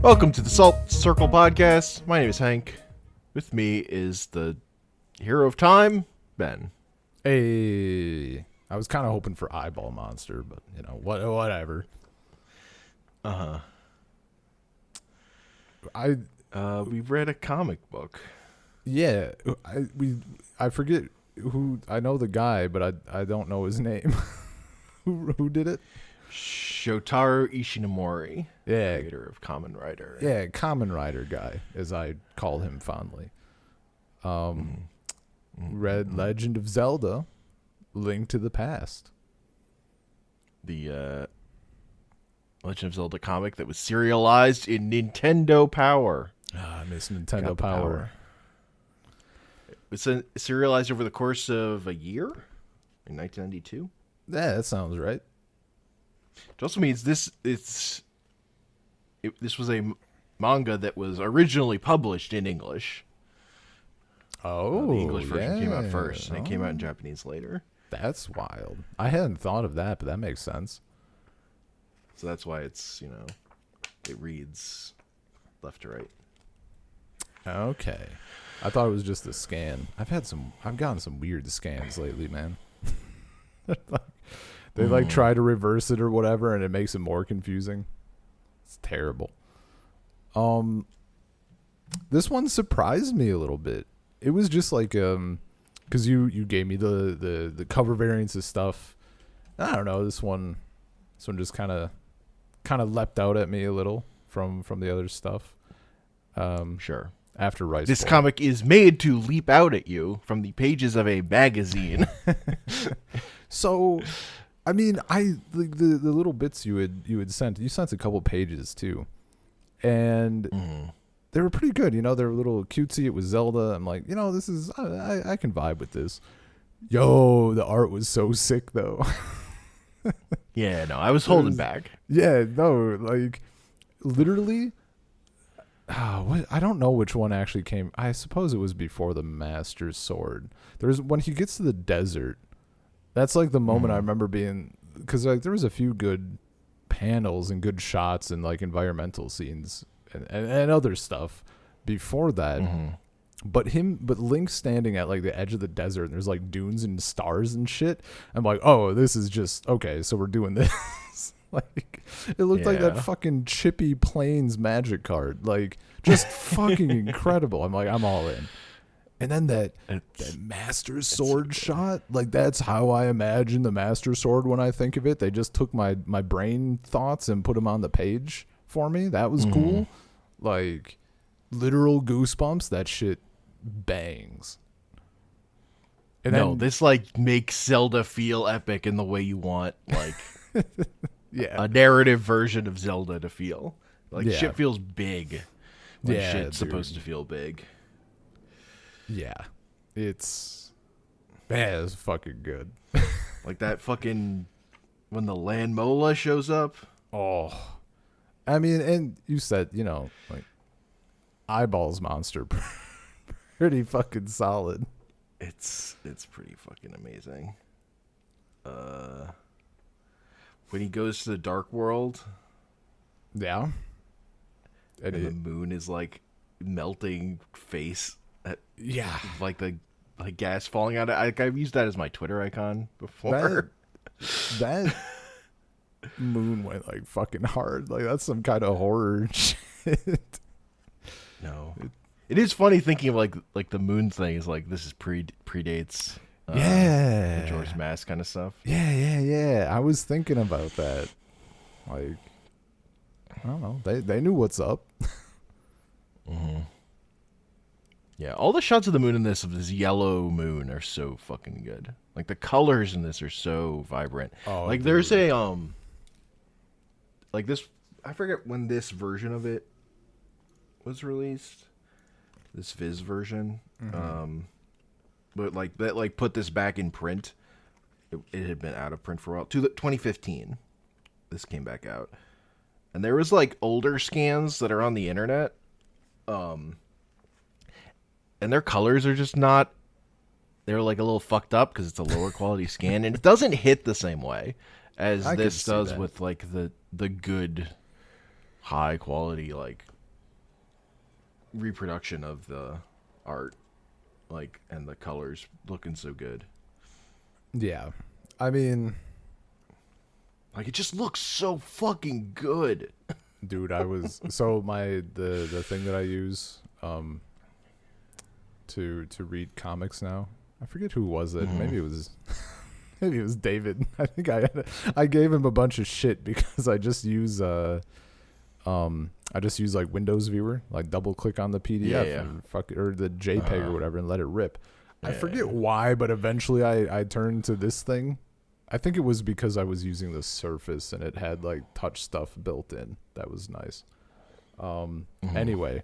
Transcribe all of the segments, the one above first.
Welcome to the Salt Circle Podcast. My name is Hank. With me is the hero of time, Ben. Hey, I was kind of hoping for Eyeball Monster, but you know, whatever. We read a comic book. Yeah, I forget who. I know the guy, but I don't know his name. Who did it? Shotaro Ishinomori, Yeah, creator of Kamen Rider. yeah, Kamen Rider guy, as I call him fondly. Read Legend of Zelda, Link to the Past. The Legend of Zelda comic that was serialized in Nintendo Power. I miss Nintendo Got the Power. It was serialized over the course of a year in 1992. Yeah, that sounds right. It also means this was a manga that was originally published in English. Oh, The English version came out first, and it came out in Oh. Japanese later. That's wild. I hadn't thought of that, but that makes sense. So that's why it's, it reads left to right. Okay. I thought it was just a scan. I've gotten some weird scans lately, man. They try to reverse it or whatever, and it makes it more confusing. It's terrible. This one surprised me a little bit. It was just like because you gave me the cover variants of stuff. I don't know, this one just kind of leapt out at me a little from the other stuff. Sure. After Rice This Bowl. comic is made to leap out at you from the pages of a magazine. So, I mean, the little bits you had sent. You sent a couple pages too, and they were pretty good. They were a little cutesy. It was Zelda. I'm like, this is I can vibe with this. Yo, the art was so sick though. Yeah, no, I was holding back. Yeah, no, like literally. I don't know which one actually came. I suppose it was before the Master's Sword. There's when he gets to the desert. That's like the moment I remember being, because like there was a few good panels and good shots and like environmental scenes and other stuff before that. But Link standing at like the edge of the desert and there's like dunes and stars and shit. I'm like, oh, this is just okay. So we're doing this. Like it looked like that fucking Chippy Plains magic card. Like just fucking incredible. I'm like, I'm all in. And then that Master Sword shot, like that's how I imagine the Master Sword when I think of it. They just took my brain thoughts and put them on the page for me. That was cool. Like literal goosebumps. That shit bangs. And No, then, this like makes Zelda feel epic in the way you want, like yeah, a narrative version of Zelda to feel. Like Yeah. shit feels big when Yeah, shit's dude. supposed to feel big. yeah, it's fucking good. Like that fucking when the Land Mola shows up. Oh, I mean, and you said, like Eyeballs Monster, pretty fucking solid. It's pretty fucking amazing. When he goes to the Dark World Yeah, and the moon is like melting face at yeah, like the gas falling out. I've used that as my Twitter icon before. that moon went like fucking hard. Like that's some kind of horror shit. No, it is funny thinking of like the moon thing is like this is predates. Yeah, Majora's Mask kind of stuff. Yeah. I was thinking about that. Like, I don't know. They knew what's up. Yeah, all the shots of the moon in this yellow moon are so fucking good. Like the colors in this are so vibrant. Oh, like there's a like this. I forget when this version of it was released. This Viz version. But like that, like put this back in print. It had been out of print for a while. 2015, this came back out, and there was like older scans that are on the internet, and their colors are just not. They're like a little fucked up because it's a lower quality scan, and it doesn't hit the same way as I this can see does that. with like the good, high quality like reproduction of the art, like, and the colors looking so good. Yeah. I mean, Like, it just looks so fucking good. dude, I was so the thing that I use to read comics now. I forget who was it. Maybe it was maybe it was David. I think I gave him a bunch of shit because I just use like Windows Viewer, like double click on the PDF and or the JPEG or whatever and let it rip. I forget why, but eventually I turned to this thing. I think it was because I was using the Surface and it had like touch stuff built in. That was nice. Anyway,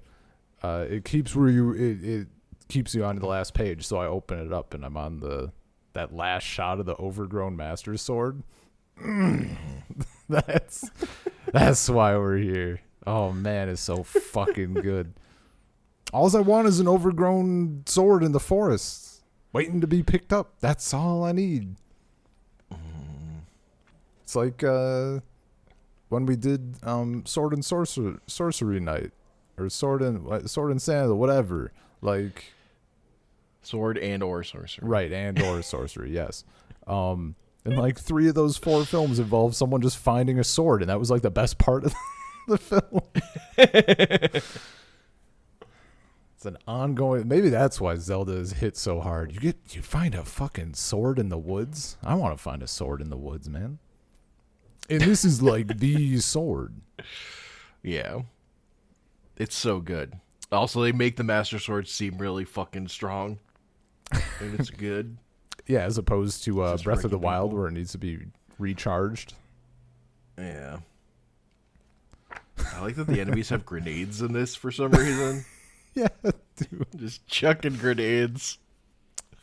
it keeps it keeps you on the last page, so I open it up and I'm on that last shot of the overgrown Master Sword. That's why we're here. Oh man, it's so fucking good. All I want is an overgrown sword in the forest, waiting to be picked up. That's all I need. It's like when we did Sword and Sorcery Night, or Sword and Sandal, whatever. Like Sword and or sorcery. Right, and or sorcery, yes. And like 3 of those 4 films involved someone just finding a sword, and that was like the best part of the film. It's an ongoing. Maybe that's why Zelda is hit so hard. You find a fucking sword in the woods. I want to find a sword in the woods, man. And this is like the sword. Yeah. It's so good. Also, they make the Master Sword seem really fucking strong. And it's good. Yeah, as opposed to Breath of the Wild, people. where it needs to be recharged. Yeah. I like that the enemies have grenades in this for some reason. Yeah, dude. Just chucking grenades.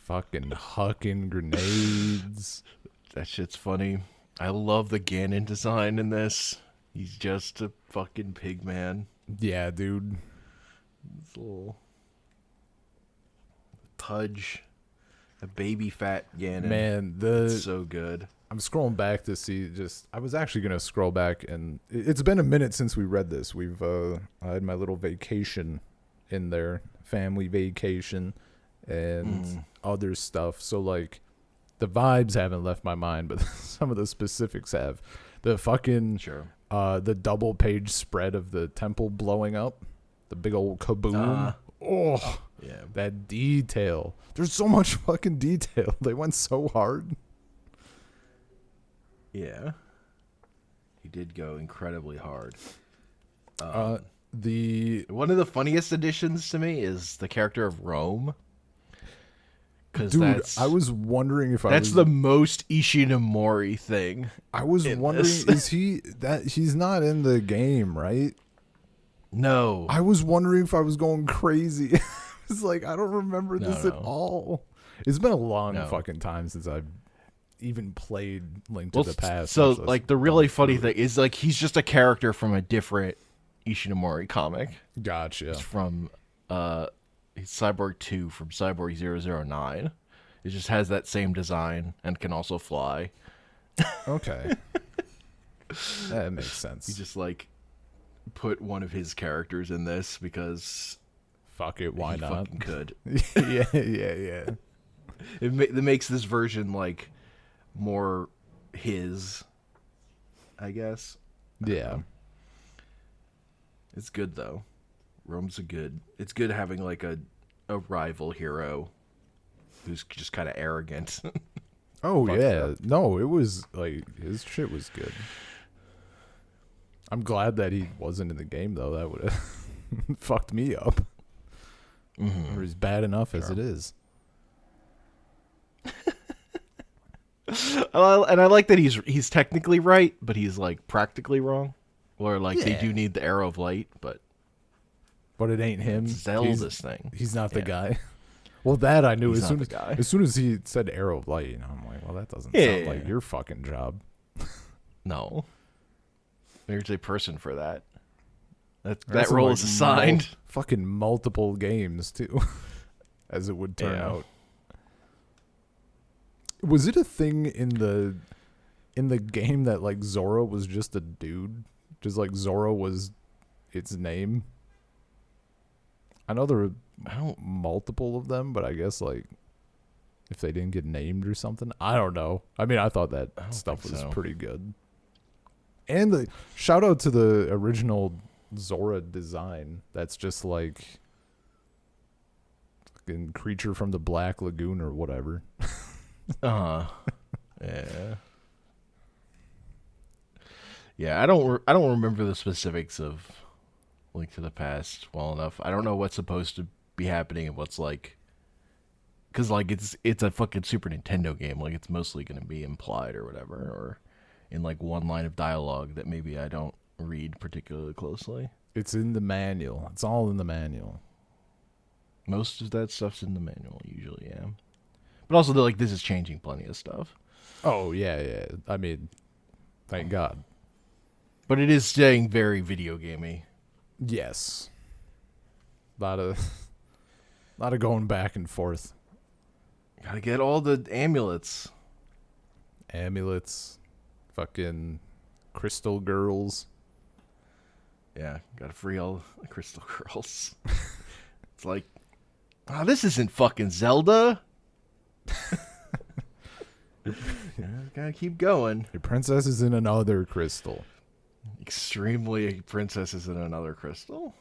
Fucking hucking grenades. That shit's funny. I love the Ganon design in this. He's just a fucking pig man. Yeah, dude. This little Pudge. A baby fat Ganon. Man, it's so good. I'm scrolling back to see I was actually going to scroll back, and it's been a minute since we read this. I had my little vacation in there, family vacation and other stuff. So like the vibes haven't left my mind, but some of the specifics have. The fucking the double page spread of the temple blowing up, the big old kaboom. Oh, yeah, that detail. There's so much fucking detail. They went so hard. Yeah. He did go incredibly hard. One of the funniest additions to me is the character of Rome. Dude, I was wondering if that's the most Ishinomori thing. I was wondering, he's not in the game, right? No. I was wondering if I was going crazy. It's like, I don't remember this at all. It's been a long fucking time since I've even played Link to the Past. So like the really funny thing is like he's just a character from a different Ishinomori comic. Gotcha. It's from he's Cyborg 2 from Cyborg 009. It just has that same design and can also fly. Okay. That makes sense. He just like put one of his characters in this because fuck it, why not? Fucking could. yeah. It makes this version like more his, I guess. Yeah. It's good though. Rome's it's good having like a rival hero who's just kind of arrogant. Oh yeah. No, it was like his shit was good. I'm glad that he wasn't in the game though. That would have fucked me up. Or he's bad enough as it is. And I like that he's technically right, but he's like practically wrong. Or like they do need the arrow of light, but it ain't him. It's Zelda's thing. He's not the guy. Well, that I knew he's as soon as he said arrow of light. I'm like, well, that doesn't sound like your fucking job. No, there's a person for that. That role is assigned. Fucking multiple games too, as it would turn out. Was it a thing in the game that like Zora was just a dude? Just like Zora was its name? I know there were I don't. multiple of them, but I guess like if they didn't get named or something, I don't know. I mean, I thought that I don't stuff think was so. pretty good. And the shout out to the original Zora design. That's just like fucking creature from the Black Lagoon or whatever. Yeah. Yeah, I don't remember the specifics of Link to the Past well enough. I don't know what's supposed to be happening and what's like, because like it's a fucking Super Nintendo game. Like it's mostly going to be implied or whatever, or in like one line of dialogue that maybe I don't read particularly closely. It's in the manual. It's all in the manual. Most of that stuff's in the manual usually, yeah. But also, like this is changing plenty of stuff. Oh yeah, yeah. I mean, thank God. But it is staying very video gamey. Yes. Lot of going back and forth. Gotta get all the amulets. Amulets, fucking crystal girls. Yeah, gotta free all the crystal girls. It's like, this isn't fucking Zelda. Gotta keep going. Your princess is in another crystal. Extremely princesses in another crystal.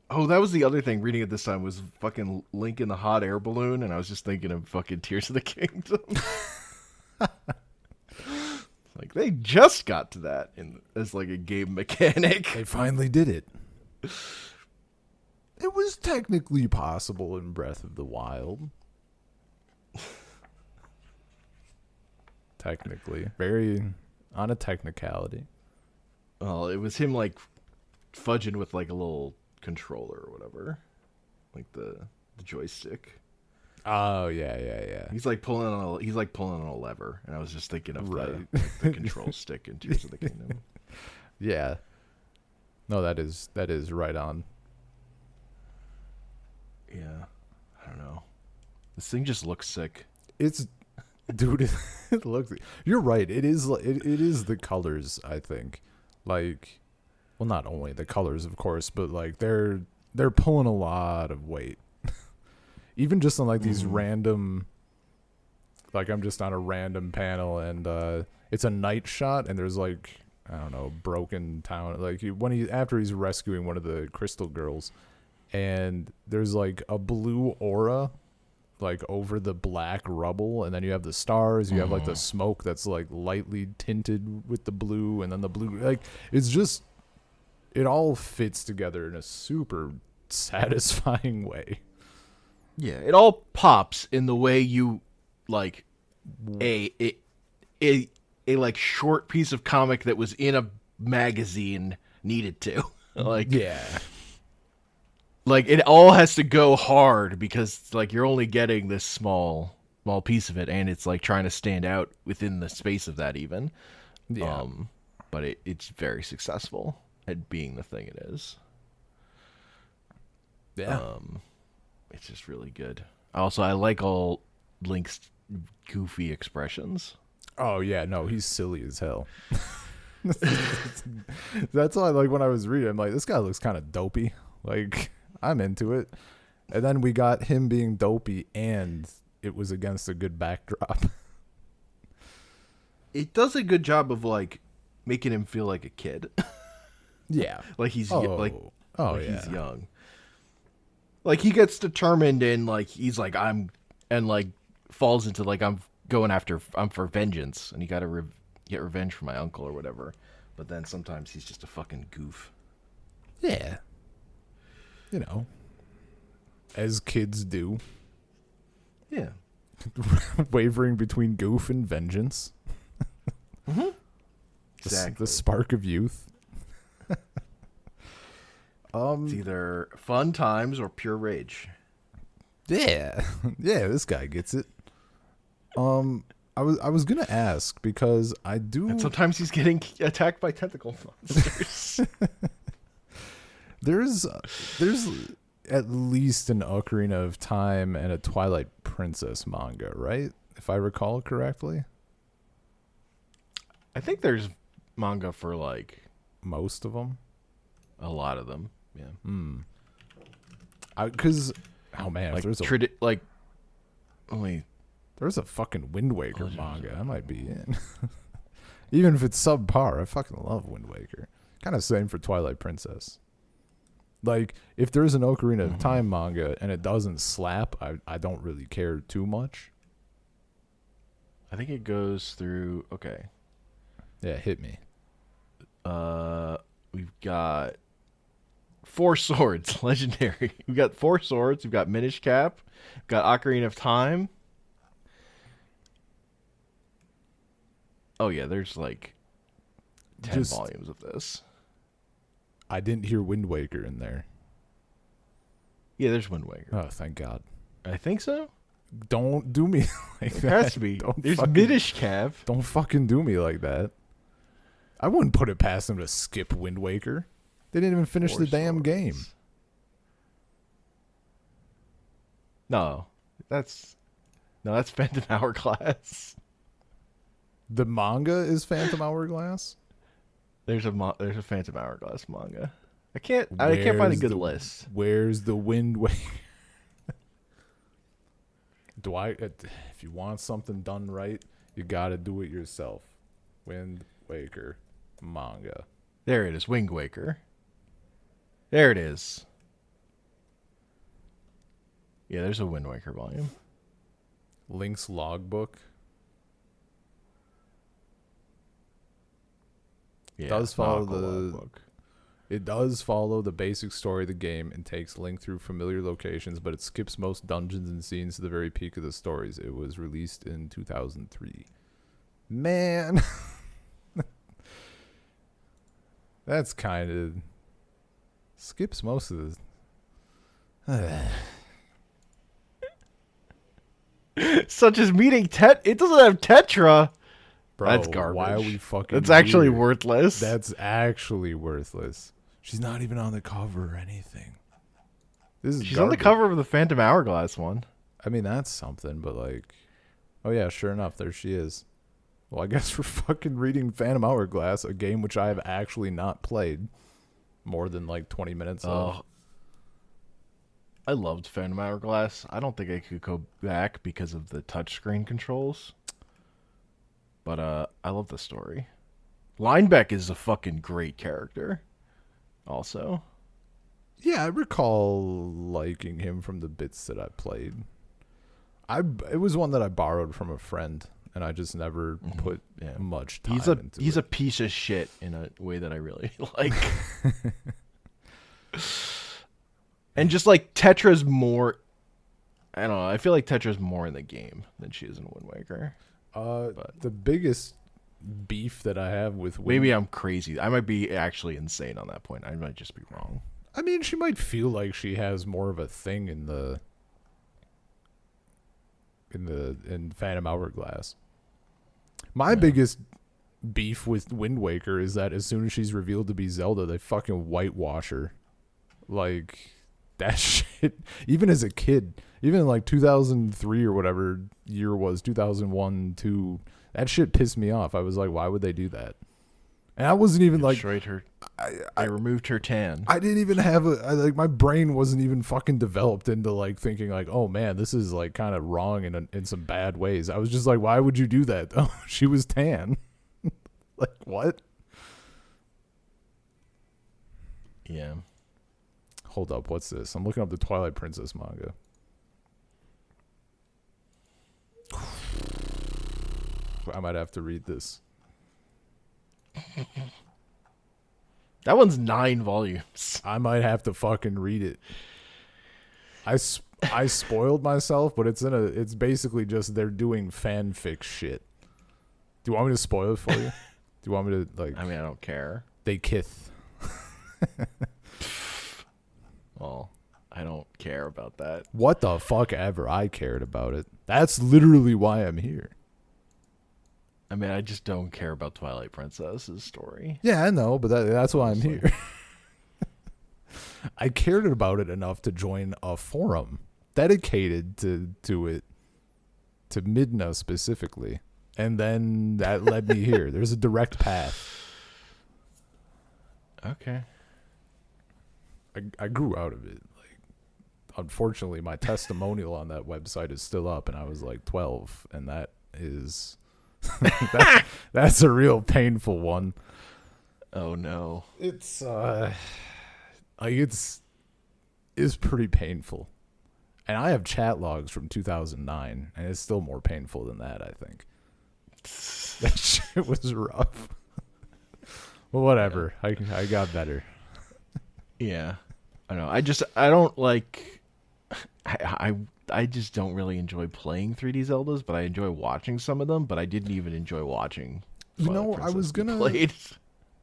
Oh, that was the other thing reading it this time was fucking Link in the hot air balloon, and I was just thinking of fucking Tears of the Kingdom. Like they just got to that as like a game mechanic. They finally did it. It was technically possible in Breath of the Wild. Technically. Very on a technicality. Well, it was him like fudging with like a little controller or whatever. Like the joystick. Oh yeah. He's like pulling on a lever, and I was just thinking of Right. the control stick in Tears of the Kingdom. Yeah. No, that is right on. Yeah. I don't know. This thing just looks sick. It's dude, it looks. You're right. It is the colors, I think. Like, well, not only the colors, of course, but like they're pulling a lot of weight. Even just on like these random, like I'm just on a random panel and it's a night shot and there's like, I don't know, broken town. Like after he's rescuing one of the crystal girls, and there's like a blue aura like over the black rubble, and then you have the stars, you have like the smoke that's like lightly tinted with the blue, and then the blue, like it's just, it all fits together in a super satisfying way. Yeah, it all pops in the way you like a like short piece of comic that was in a magazine needed to. Like Yeah. Like it all has to go hard because like you're only getting this small piece of it, and it's like trying to stand out within the space of that even. Yeah. But it's very successful at being the thing it is. Yeah. It's just really good. Also, I like all Link's goofy expressions. Oh yeah, no, he's silly as hell. That's why, like, when I was reading, I'm like, this guy looks kind of dopey. Like, I'm into it. And then we got him being dopey, and it was against a good backdrop. It does a good job of like making him feel like a kid. Yeah, Like he's yeah, he's young. Like he gets determined and like he's like I'm, and like falls into like I'm for vengeance, and you got to get revenge for my uncle or whatever. But then sometimes he's just a fucking goof. yeah. You know, as kids do. Yeah. Wavering between goof and vengeance. Mm-hmm. Exactly. The spark of youth. It's either fun times or pure rage. Yeah. Yeah, this guy gets it. I was gonna ask because I do. And sometimes he's getting attacked by tentacle monsters. There's at least an Ocarina of Time and a Twilight Princess manga, right? If I recall correctly. I think there's manga for like Most of them. a lot of them. Yeah. Because, oh man, Like if there's a like, only there's a fucking Wind Waker manga, I might be in. Even if it's subpar, I fucking love Wind Waker. Kind of same for Twilight Princess. Like, if there's an Ocarina of Time manga and it doesn't slap, I don't really care too much. I think it goes through. Okay. Yeah, hit me. We've got 4 swords, legendary. We've got 4 swords. We've got Minish Cap. We've got Ocarina of Time. Oh yeah, there's like 10 volumes of this. I didn't hear Wind Waker in there. Yeah, there's Wind Waker. Oh, thank God. I think so. Don't do me like that. There has to be. There's Minish Cap. Don't fucking do me like that. I wouldn't put it past them to skip Wind Waker. They didn't even finish the damn game. No, that's Phantom Hourglass. The manga is Phantom Hourglass? There's a Phantom Hourglass manga. I can't find a good list. Where's the Wind Waker? If you want something done right, you gotta do it yourself. Wind Waker manga. There it is, Wind Waker. There it is. Yeah, there's a Wind Waker volume. Link's logbook. Yeah, does follow It does follow the basic story of the game and takes Link through familiar locations, but it skips most dungeons and scenes to the very peak of the stories. It was released in 2003. Man. That's kind of... Skips most of the... Such as meeting it doesn't have Tetra. Bro, that's garbage. Why are we fucking... That's actually worthless. That's actually worthless. She's not even on the cover or anything. She's on the cover of the Phantom Hourglass one. I mean, that's something, but like... Oh yeah, sure enough, there she is. Well, I guess we're fucking reading Phantom Hourglass, a game which I have actually not played more than like 20 minutes of. I loved Phantom Hourglass. I don't think I could go back because of the touchscreen controls. But I love the story. Linebeck is a fucking great character. Also. Yeah, I recall liking him from the bits that I played. It was one that I borrowed from a friend, and I just never put much time into it. He's a piece of shit in a way that I really like. And just like Tetra's more... I don't know. I feel like Tetra's more in the game than she is in Wind Waker. The biggest beef that I have with maybe I'm crazy. I might be actually insane on that point. I might just be wrong. I mean, she might feel like she has more of a thing in Phantom Hourglass. My biggest beef with Wind Waker is that as soon as she's revealed to be Zelda, they fucking whitewash her. Like, that shit, even as a kid, even in like 2003 or whatever year it was, 2001, 2, that shit pissed me off. I was like, why would they do that? And I wasn't even like... Destroyed her. I removed her tan. I didn't even have my brain wasn't even fucking developed into like thinking like, oh man, this is like kind of wrong in some bad ways. I was just like, why would you do that? Oh, she was tan. Like, what? Yeah. Hold up, what's this? I'm looking up the Twilight Princess manga. I might have to read this. That one's 9 volumes. I might have to fucking read it. I spoiled myself, but it's basically just they're doing fanfic shit. Do you want me to spoil it for you? Do you want me to like... I mean, I don't care. They kiss. Well, I don't care about that. What the fuck ever? I cared about it. That's literally why I'm here. I mean, I just don't care about Twilight Princess's story. Yeah, I know, but that's why I'm here. I cared about it enough to join a forum dedicated to it, to Midna specifically. And then that led me here. There's a direct path. Okay. I grew out of it like unfortunately, my testimonial on that website is still up, and I was like 12, and that is that's a real painful one. Oh no. It's it's pretty painful. And I have chat logs from 2009, and it's still more painful than that, I think. That shit was rough. Well, whatever. Yeah. I got better. Yeah. I know. I don't like I just don't really enjoy playing 3D Zeldas, but I enjoy watching some of them, but I didn't even enjoy watching. I was gonna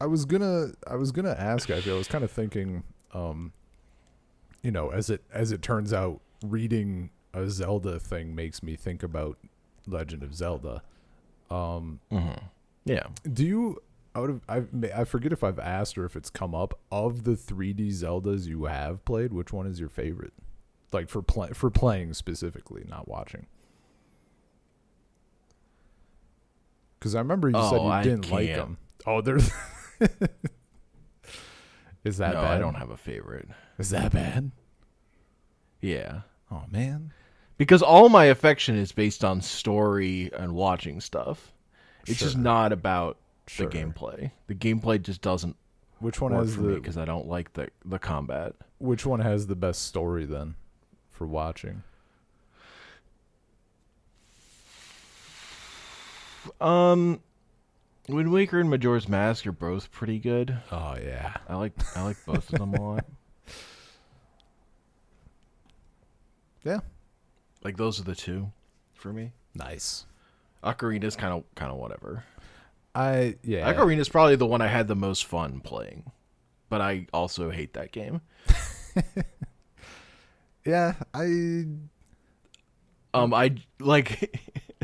ask, I was kind of thinking as it turns out, reading a Zelda thing makes me think about Legend of Zelda. Yeah. Do you I forget if I've asked or if it's come up, of the 3D Zeldas you have played, which one is your favorite? Like for playing specifically, not watching. Because I remember you said you didn't like them. Oh, there's. Is that bad? I don't have a favorite. Is that bad? Yeah. Oh man. Because all my affection is based on story and watching stuff. It's just not about the gameplay. The gameplay just doesn't. Which one work has for me because I don't like the combat. Which one has the best story then, for watching? Wind Waker and Majora's Mask are both pretty good. Oh yeah, I like both of them a lot. Yeah, like those are the two for me. Nice. Ocarina's kind of whatever. Ocarina's probably the one I had the most fun playing, but I also hate that game. Yeah, I like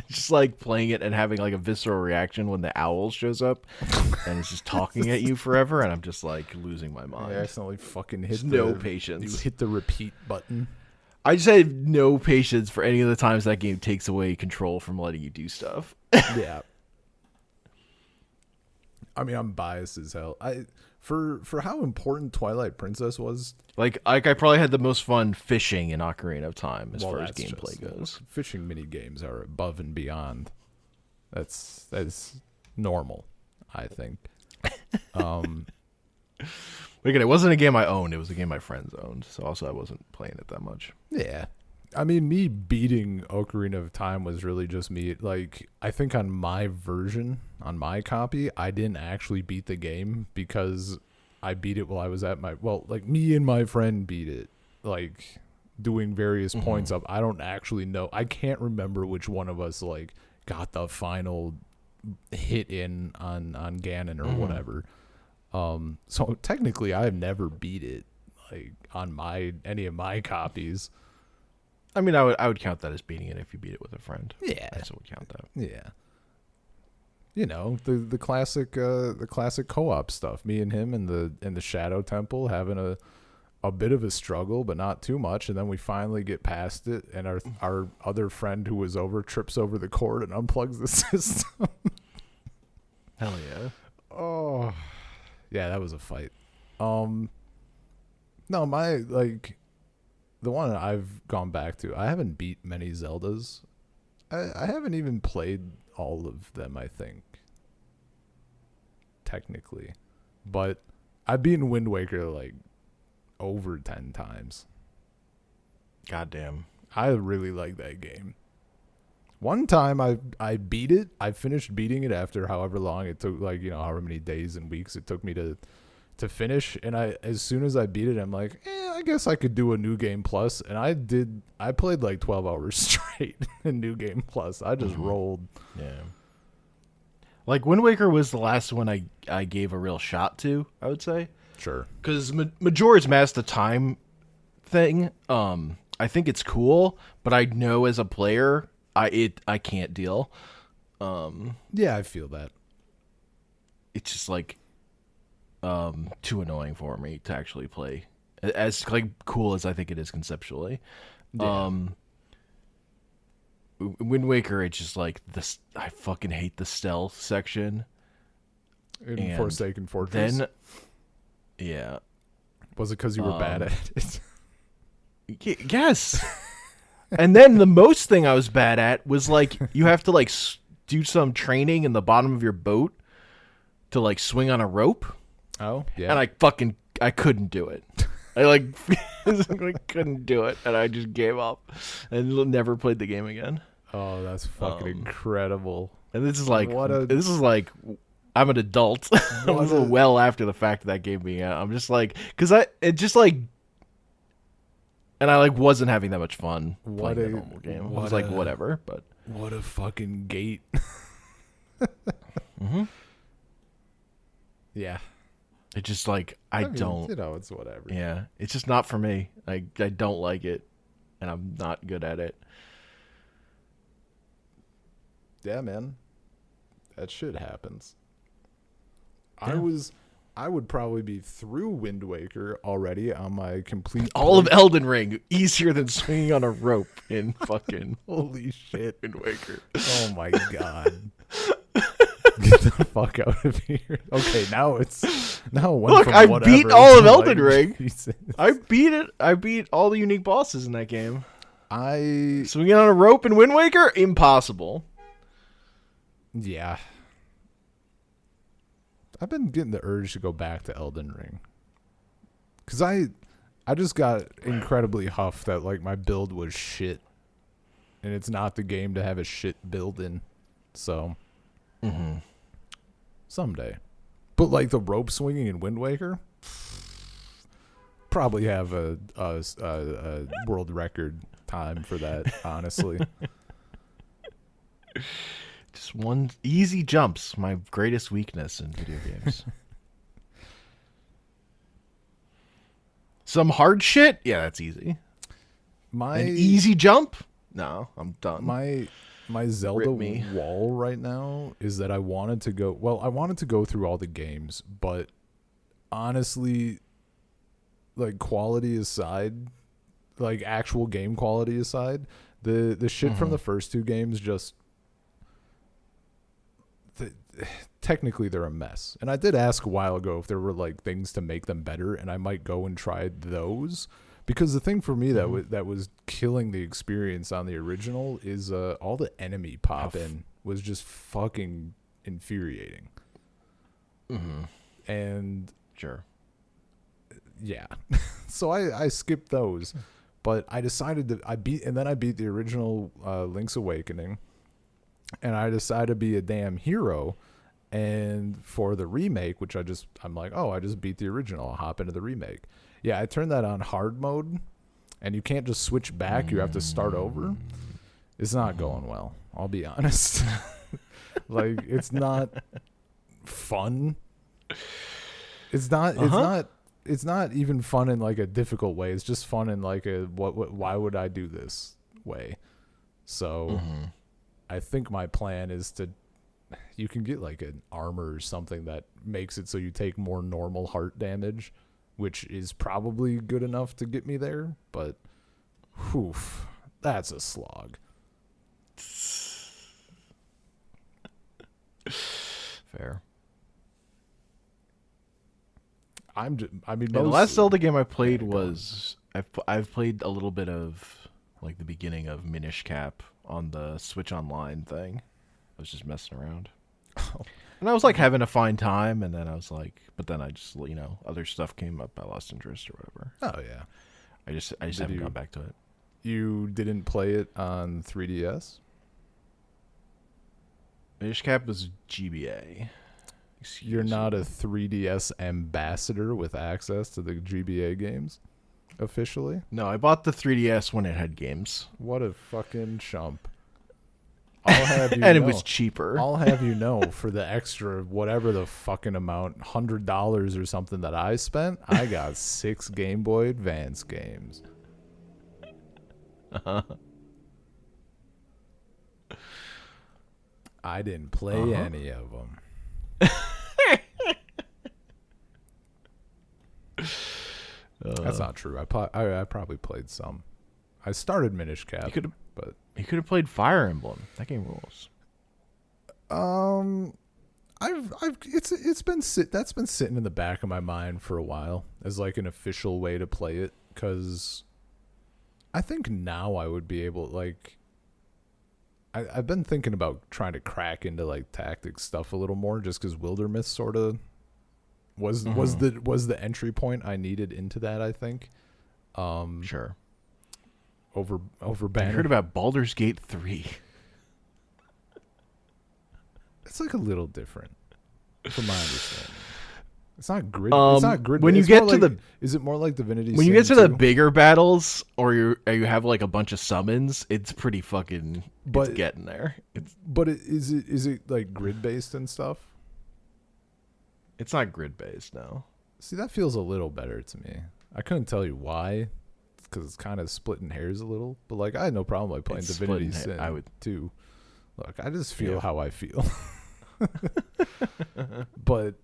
just like playing it and having like a visceral reaction when the owl shows up and it's just talking at you forever, and I'm just like losing my mind. I accidentally fucking hit no patience. You hit the repeat button. I just have no patience for any of the times that game takes away control from letting you do stuff. Yeah. I mean, I'm biased as hell. For how important Twilight Princess was. Like I probably had the most fun fishing in Ocarina of Time as far as gameplay goes. Fishing mini games are above and beyond. That's normal, I think. Again, it wasn't a game I owned. It was a game my friends owned. So also I wasn't playing it that much. Yeah. I mean, me beating Ocarina of Time was really just me. Like, I think on my version, on my copy, I didn't actually beat the game because I beat it while I was at me and my friend beat it, like, doing various points up. I don't actually know. I can't remember which one of us, like, got the final hit in on Ganon or whatever. So technically, I've never beat it, like, on any of my copies. I mean, I would count that as beating it if you beat it with a friend. Yeah, I still would count that. Yeah, the classic co-op stuff. Me and him in the Shadow Temple having a bit of a struggle, but not too much, and then we finally get past it, and our other friend who was over trips over the cord and unplugs the system. Hell yeah! Oh, yeah, that was a fight. No, the one that I've gone back to, I haven't beat many Zeldas. I haven't even played all of them, I think. Technically. But I've beaten Wind Waker like over 10 times. Goddamn. I really like that game. One time I beat it. I finished beating it after however long it took, like, however many days and weeks it took me to finish, and as soon as I beat it, I'm like, I guess I could do a New Game Plus, and I played like 12 hours straight in New Game Plus. I just rolled. Yeah. Like, Wind Waker was the last one I gave a real shot to, I would say. Sure. Because Majora's Mask, the time thing, I think it's cool, but I know as a player, I can't deal. Yeah, I feel that. It's just like too annoying for me to actually play, as like cool as I think it is conceptually. Yeah. Wind Waker, it's just like this. I fucking hate the stealth section In Forsaken Fortress. Then, yeah, was it because you were bad at it? Yes. And then the most thing I was bad at was like you have to like do some training in the bottom of your boat to like swing on a rope. Oh, yeah. And I couldn't do it. I like physically couldn't do it, and I just gave up and never played the game again. Oh, that's fucking incredible. And this is like I'm an adult. It was well after the fact of that game being out. I'm just like, and I like wasn't having that much fun playing the normal game. I was like, whatever, but what a fucking gate. Mm-hmm. Yeah. It's just like I don't. You know, it's whatever. Yeah, it's just not for me. I don't like it, and I'm not good at it. Yeah, man. That shit happens. Yeah. I would probably be through Wind Waker already on my complete... All of Elden Ring, easier than swinging on a rope in fucking... Holy shit. Wind Waker. Oh my god. Get the fuck out of here. Okay, now Look, I beat all of Elden Ring. Jesus. I beat it. I beat all the unique bosses in that game. Swinging on a rope in Wind Waker? Impossible. Yeah. I've been getting the urge to go back to Elden Ring. Because I just got incredibly huffed that like my build was shit. And it's not the game to have a shit build in. So... Mm-hmm. Someday. But like the rope swinging in Wind Waker, probably have a world record time for that, honestly. Just one easy jumps, my greatest weakness in video games. Some hard shit? Yeah, that's easy. An easy jump? No, I'm done. My Zelda wall right now is that I wanted to go through all the games, but honestly, like quality aside, like actual game quality aside, the shit from the first two games just technically they're a mess. And I did ask a while ago if there were like things to make them better, and I might go and try those. Because the thing for me that was killing the experience on the original is all the enemy pop-in was just fucking infuriating. Mm-hmm. And sure. Yeah. So I skipped those. But I decided I beat the original Link's Awakening. And I decided to be a damn hero. And for the remake, which I'm like, oh, I just beat the original. I'll hop into the remake. Yeah, I turned that on hard mode, and you can't just switch back. You have to start over. It's not going well. I'll be honest. Like, it's not fun. It's not even fun in like a difficult way. It's just fun in like a why would I do this way? So I think my plan is you can get like an armor or something that makes it so you take more normal heart damage, which is probably good enough to get me there, but that's a slog. Fair. The last Zelda game I played was I've played a little bit of like the beginning of Minish Cap on the Switch Online thing. I was just messing around. And I was like having a fine time, and then I was like, but then I just, other stuff came up. I lost interest or whatever. Oh yeah. I just haven't gone back to it. You didn't play it on 3DS? Minish Cap was GBA. You're not a 3DS ambassador with access to the GBA games officially? No, I bought the 3DS when it had games. What a fucking chump. I'll have you and it was cheaper. I'll have you know, for the extra whatever the fucking amount, $100 or something that I spent, I got 6 Game Boy Advance games. I didn't play any of them. That's not true. I probably played some. I started Minish Cap, but you could have played Fire Emblem. That game rules. That's been sitting in the back of my mind for a while as like an official way to play it, because I think now I would be able, like, I've been thinking about trying to crack into like tactics stuff a little more, just because Wildermyth sort of was the entry point I needed into that. I think. Sure. Over Banner. I heard about Baldur's Gate 3. It's like a little different, from my understanding. It's not grid. It's not grid. When you get to the, is it more like Divinity? When you get to the bigger battles, or you have like a bunch of summons, it's pretty fucking. It's getting there. Is it like grid based and stuff? It's not grid based, no. See, that feels a little better to me. I couldn't tell you why, because it's kind of splitting hairs a little. But like, I had no problem like playing Divinity Sin. I would too. Look, I just feel how I feel. But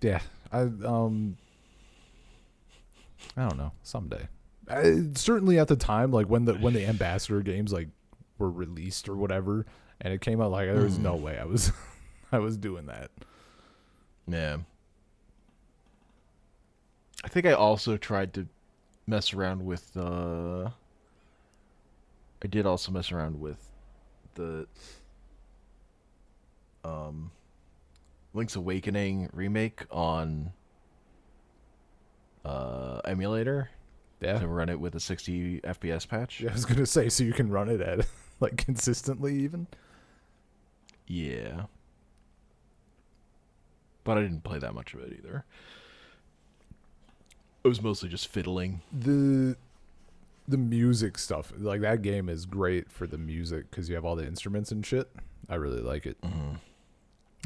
yeah, I don't know. Someday, certainly at the time, like when the Ambassador games like were released or whatever, and it came out, like there was no way I was doing that. Yeah. I think I also tried to mess around with I did also mess around with the Link's Awakening remake on emulator. Yeah. To run it with a 60 FPS patch. Yeah, I was gonna say, so you can run it at like consistently even. Yeah. But I didn't play that much of it either. It was mostly just fiddling. The music stuff, like that game is great for the music because you have all the instruments and shit. I really like it. Mm-hmm.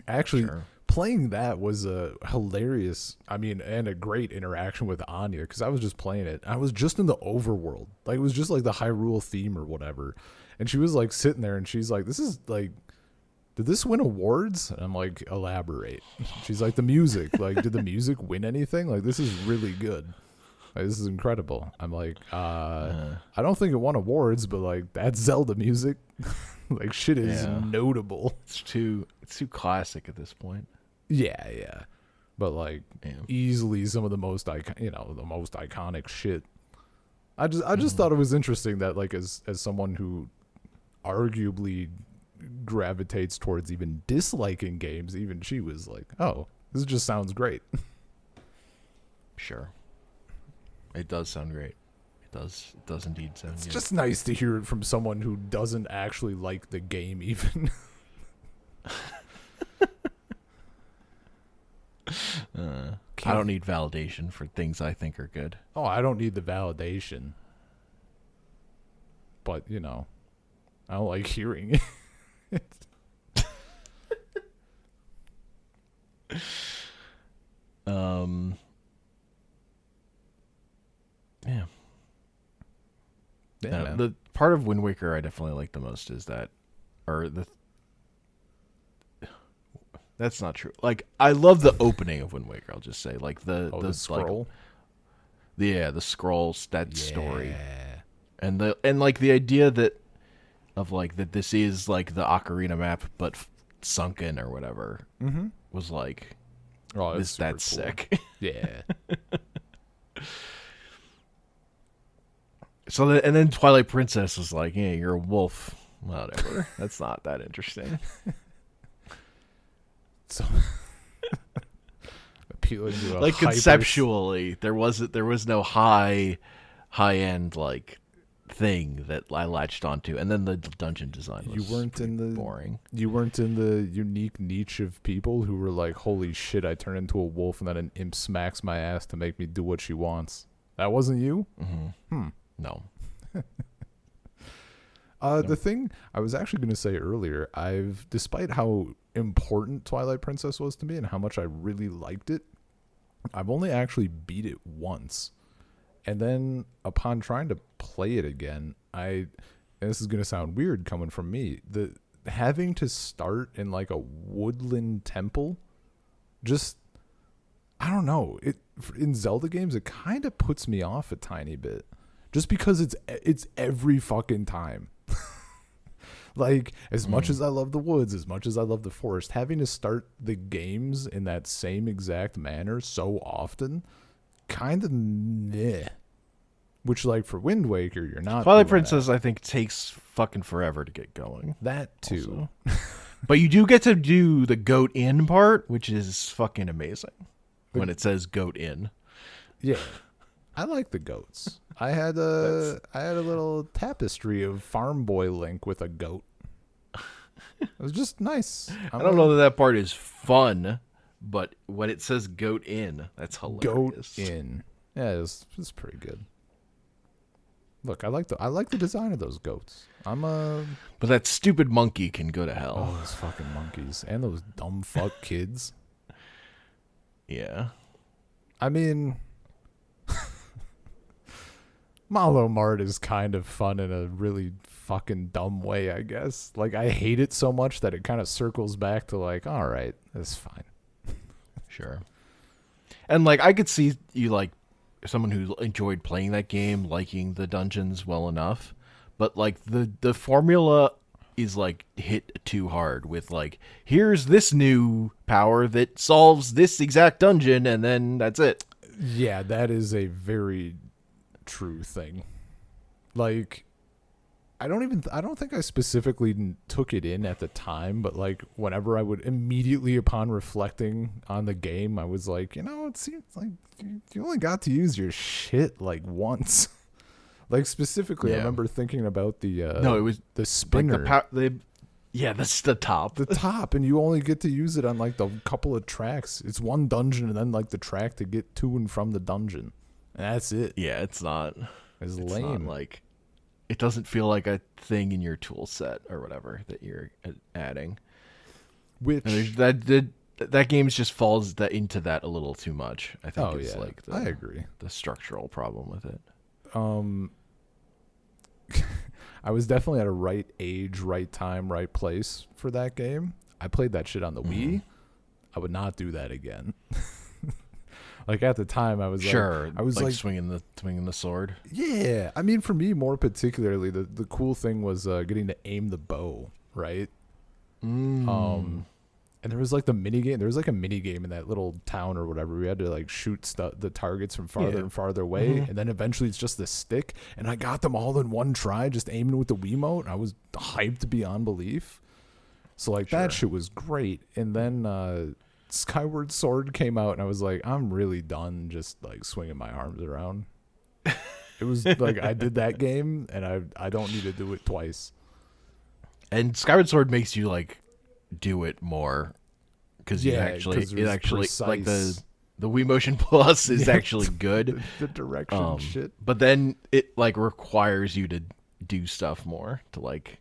Actually, playing that was a hilarious, and a great interaction with Anya, because I was just playing it. I was just in the overworld. Like, it was just like the Hyrule theme or whatever. And she was like sitting there and she's like, this is like, did this win awards? And I'm like, elaborate. She's like, the music. Like, did the music win anything? Like, this is really good. Like, this is incredible. I'm like, I don't think it won awards, but like, that's Zelda music. Like, shit is notable. It's too classic at this point. Yeah. But like, easily some of the most iconic shit. I just thought it was interesting that, like, as someone who arguably gravitates towards even disliking games, even she was like, oh, this just sounds great. Sure. It does sound great. It does indeed sound It's good. just nice to hear it from someone who doesn't actually like the game even. I don't need validation for things I think are good. Oh, I don't need the validation. But, I don't like hearing it. Yeah. Yeah, the part of Wind Waker I definitely like the most is that, that's not true. Like, I love the opening of Wind Waker. I'll just say, like the scroll. Like, the scrolls, that story, and the idea that this is like the Ocarina map but sunken or whatever was like, that's cool. Sick. Yeah. So and then Twilight Princess was like, yeah, you're a wolf. Whatever. That's not that interesting. So appealing to like conceptually, there was no high end like thing that I latched onto, and then the dungeon design was boring. You weren't in the unique niche of people who were like, holy shit, I turn into a wolf and then an imp smacks my ass to make me do what she wants. That wasn't you? Mm-hmm. No. The thing I was actually going to say earlier, despite how important Twilight Princess was to me and how much I really liked it, I've only actually beat it once. And then upon trying to play it again, and this is going to sound weird coming from me, having to start in like a woodland temple, just, I don't know, in Zelda games, it kind of puts me off a tiny bit. Just because it's every fucking time. Like, as much as I love the woods, as much as I love the forest, having to start the games in that same exact manner so often kind of meh. Which, like, for Wind Waker, you're not Twilight doing Princess, that. I think, takes fucking forever to get going. That too. But you do get to do the goat in part, which is fucking amazing. When it says goat in. Yeah. I like the goats. I had a little tapestry of Farm Boy Link with a goat. It was just nice. I don't know that part is fun, but when it says goat in, that's hilarious. Goat in. Yeah, it's pretty good. Look, I like the design of those goats. But that stupid monkey can go to hell. Oh, those fucking monkeys and those dumb fuck kids. Yeah. I mean, Malo Mart is kind of fun in a really fucking dumb way, I guess. Like, I hate it so much that it kind of circles back to like, all right, that's fine. Sure. And like, I could see you, like, someone who enjoyed playing that game liking the dungeons well enough, but like the formula is like hit too hard with like, here's this new power that solves this exact dungeon, and then that's it. Yeah, that is a very true thing. Like, I don't think I specifically took it in at the time, but like whenever I would immediately upon reflecting on the game, I was like, it seems like you only got to use your shit like once. Like, specifically, Yeah. I remember thinking about the No, it was the spinner, that's the top. the top, and you only get to use it on like the couple of tracks. It's one dungeon and then like the track to get to and from the dungeon, and that's it. Yeah, it's not. It's It's lame. not like, it doesn't feel like a thing in your tool set or whatever that you're adding. Which And that game just falls into that a little too much. I think it's like I agree. the structural problem with it. I was definitely at a right age, right time, right place for that game. I played that shit on the Wii. I would not do that again. Like, at the time, I was Sure, like, I was like swinging the sword. yeah. I mean, for me, more particularly, the cool thing was getting to aim the bow, right? And there was like the mini game. There was like a mini game in that little town or whatever. We had to like shoot the targets from farther and farther away, and then eventually it's just the stick. And I got them all in one try, just aiming with the Wiimote. I was hyped beyond belief. So like that shit was great. And then Skyward Sword came out, and I was like, I'm really done just like swinging my arms around. It was like I did that game, and I don't need to do it twice. And Skyward Sword makes you like do it more because it actually precise. like the Wii Motion Plus is actually good. The direction shit. But then it like requires you to do stuff more to like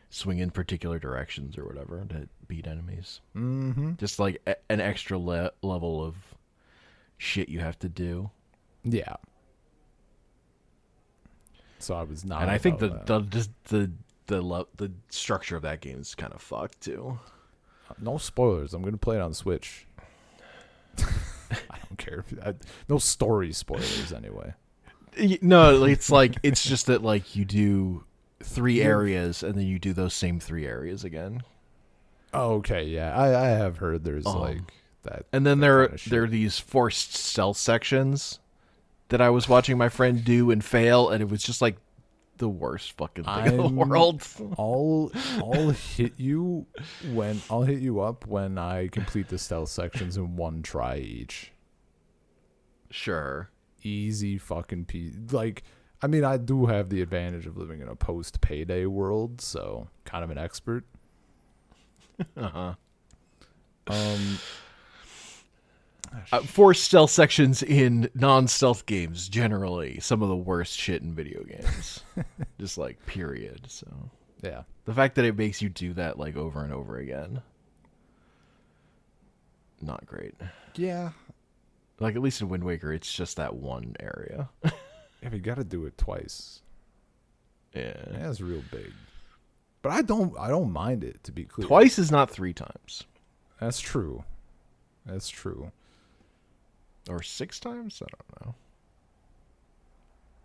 swing in particular directions or whatever to beat enemies. Mm-hmm. Just like an extra level of shit you have to do. Yeah. So I was not. And I think the structure of that game is kind of fucked too. No spoilers. I'm gonna play it on Switch. I don't care. No story spoilers anyway. No, it's like it's just that like you do 3 areas and then you do those same 3 areas again. Oh, okay, yeah, I have heard there's like that. And then there are these forced stealth sections that I was watching my friend do and fail, and it was just like the worst fucking thing in the world. I'll hit you up when I complete the stealth sections in one try each. Sure. Easy fucking piece. Like, I mean, I do have the advantage of living in a post-payday world, so kind of an expert. Forced stealth sections in non-stealth games, generally some of the worst shit in video games. Just like, period. So yeah, the fact that it makes you do that like over and over again, not great. Yeah, like at least in Wind Waker, it's just that one area. Yeah, but you got to do it twice. Yeah, that's real big. But I don't mind it, to be clear. Twice is not 3 times. That's true. That's true. Or 6 times? I don't know.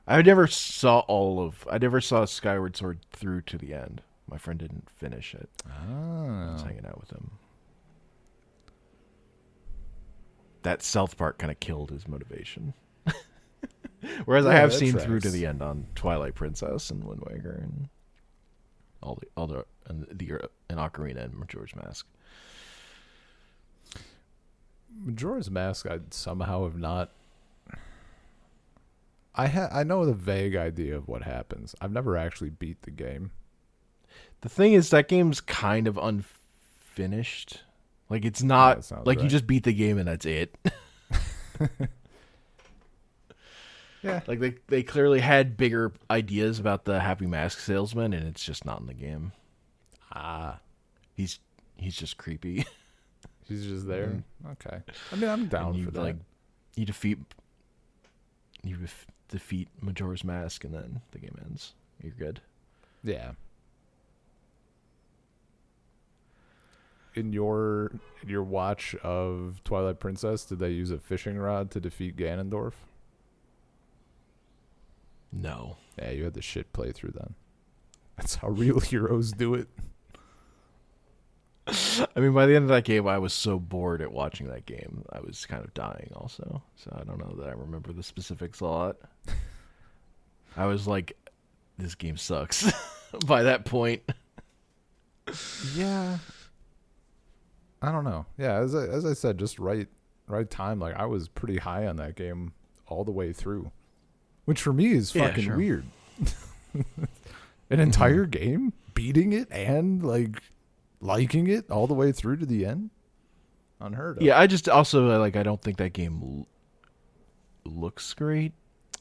I never saw Skyward Sword through to the end. My friend didn't finish it. I was hanging out with him. that stealth part kind of killed his motivation. Whereas I Yeah, have that seen through to tracks. the end on Twilight Princess and Wind Waker and and Ocarina and Majora's Mask. Majora's Mask, I somehow have not. I know the vague idea of what happens. I've never actually beat the game. The thing is, that game's kind of unfinished. Like, it's Yeah, not that sounds like you right. just beat the game and that's it. Yeah. Like they clearly had bigger ideas about the Happy Mask salesman, and it's just not in the game. Ah, He's just creepy. he's just there. Okay. I mean, I'm down And you for that. like you defeat Majora's Mask, and then the game ends. You're good. Yeah. In your watch of Twilight Princess, did they use a fishing rod to defeat Ganondorf? No. Yeah, you had the shit playthrough then. That's how real heroes do it. I mean, by the end of that game, I was so bored at watching that game. I was kind of dying also. So I don't know that I remember the specifics a lot. I was like, this game sucks by that point. Yeah. I don't know. Yeah, as I said, just right time. Like, I was pretty high on that game all the way through, which for me is Yeah, fucking sure. weird. An entire game, beating it and like liking it all the way through to the end, unheard of. Yeah, I just also like I don't think that game looks great.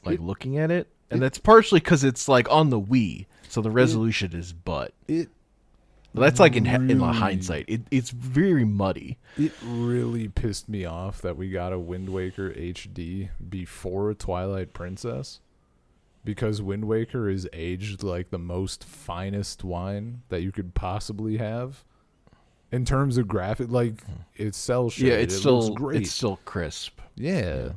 Like looking at it, and that's partially because it's like on the Wii, so the resolution is butt. It That's like in really- hindsight, it's very muddy. It really pissed me off that we got a Wind Waker HD before Twilight Princess, because Wind Waker is aged like the most finest wine that you could possibly have. In terms of graphic, like, it's cell shaded. Yeah, it's it still looks great. it's still crisp. Yeah.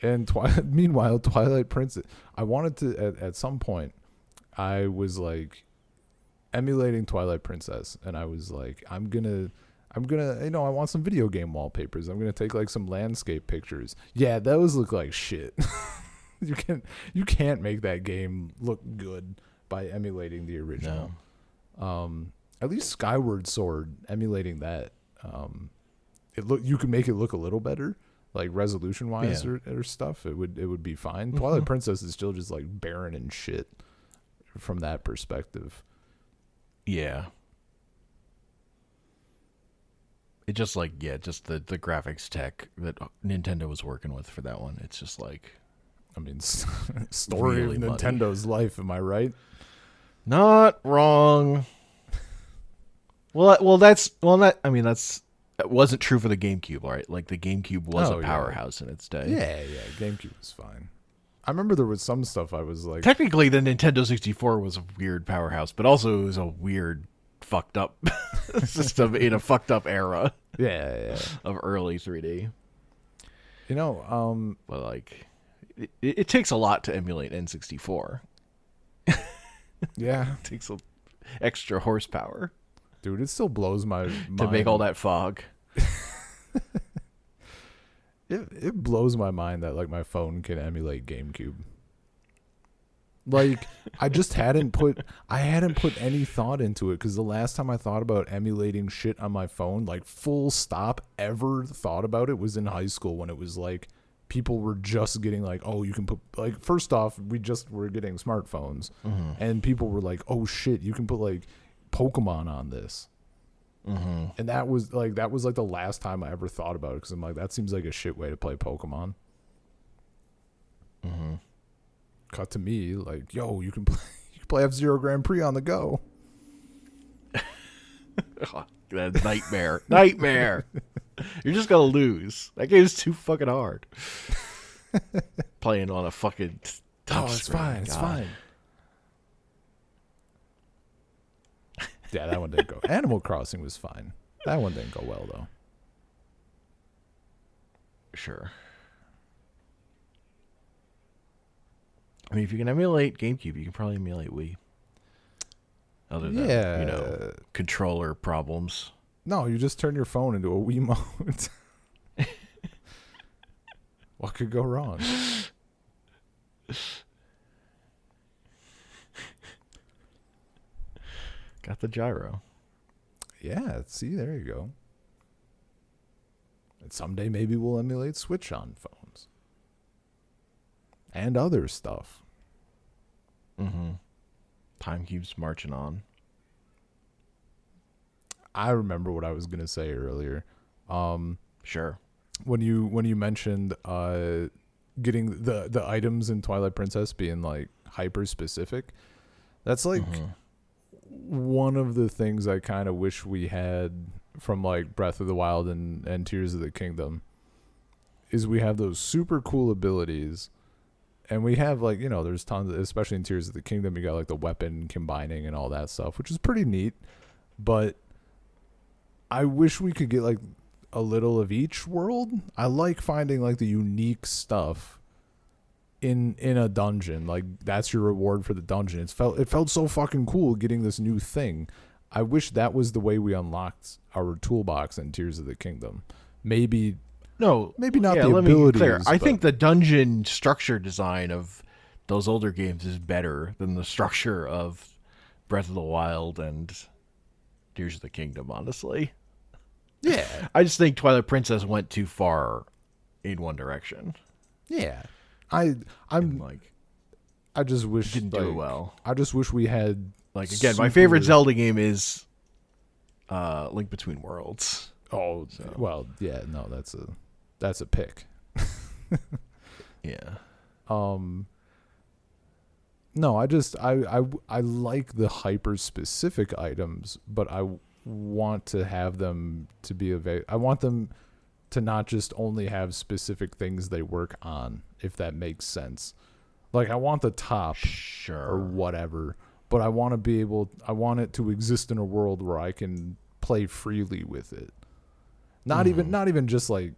And meanwhile, Twilight Princess, I wanted to, at some point, I was like emulating Twilight Princess, and I was like, I'm gonna, I want some video game wallpapers. I'm gonna take like some landscape pictures. Yeah, those look like shit. You can't make that game look good by emulating the original. No. At least Skyward Sword, emulating that, you can make it look a little better, like resolution wise, Yeah. or stuff. It would be fine. Twilight Princess is still just like barren and shit from that perspective. Yeah. It just like just the graphics tech that Nintendo was working with for that one. It's just like I mean, story Really of muddy. Nintendo's life. Am I right? not wrong. That wasn't true for the GameCube, right? Like the GameCube was Oh, a yeah. powerhouse in its day. Yeah. GameCube was fine. I remember there was some stuff I was like, Technically, the Nintendo 64 was a weird powerhouse, but also it was a weird, fucked up system in a fucked up era yeah. of early 3D. You know, But like, it takes a lot to emulate N64. yeah, It takes extra horsepower dude, it still blows my mind. to make all that fog. It blows my mind that like my phone can emulate GameCube. Like, I just hadn't put any thought into it, because the last time I thought about emulating shit on my phone, like full stop, ever thought about it, was in high school, when it was like people were just getting like, oh, you can put, like, first off, we just were getting smartphones, and people were like, oh shit, you can put like Pokemon on this. And that was like the last time I ever thought about it, because I'm like, that seems like a shit way to play Pokemon. Cut to me like, yo, you can play F-Zero Grand Prix on the go. That nightmare. You're just gonna lose. That game is too fucking hard. Playing on a fucking touch It's screen. fine. It's God. fine. Yeah, that one didn't go. Animal Crossing was fine. That one didn't go well, though. Sure. I mean, if you can emulate GameCube, you can probably emulate Wii. Other than, controller problems. No, you just turn your phone into a Wiimote. What could go wrong? Got the gyro. Yeah, see, there you go. And someday maybe we'll emulate Switch on phones. And other stuff. Mm-hmm. Time keeps marching on. I remember what I was gonna say earlier. Sure. When you mentioned getting the items in Twilight Princess being like hyper specific, that's like one of the things I kind of wish we had from like Breath of the Wild and Tears of the Kingdom. Is we have those super cool abilities, and we have like, you know, there's tons, especially in Tears of the Kingdom, you got like the weapon combining and all that stuff, which is pretty neat. But I wish we could get like a little of each world. I like finding like the unique stuff in a dungeon. Like that's your reward for the dungeon. It felt so fucking cool getting this new thing. I wish that was the way we unlocked our toolbox in Tears of the Kingdom. Maybe not the abilities. Me be clear. I but think the dungeon structure design of those older games is better than the structure of Breath of the Wild and Tears of the Kingdom, honestly. yeah, I just think Twilight Princess went too far in one direction. yeah. I just wish Didn't do it well. I just wish we had Like again, my favorite Zelda game is Link Between Worlds. Oh, so. Well, yeah, no, that's a pick. Yeah. No, I like the hyper specific items, but I want to have them to be I want them to not just only have specific things they work on, if that makes sense. Like I want the top or whatever, but I want it to exist in a world where I can play freely with it. Not even just like,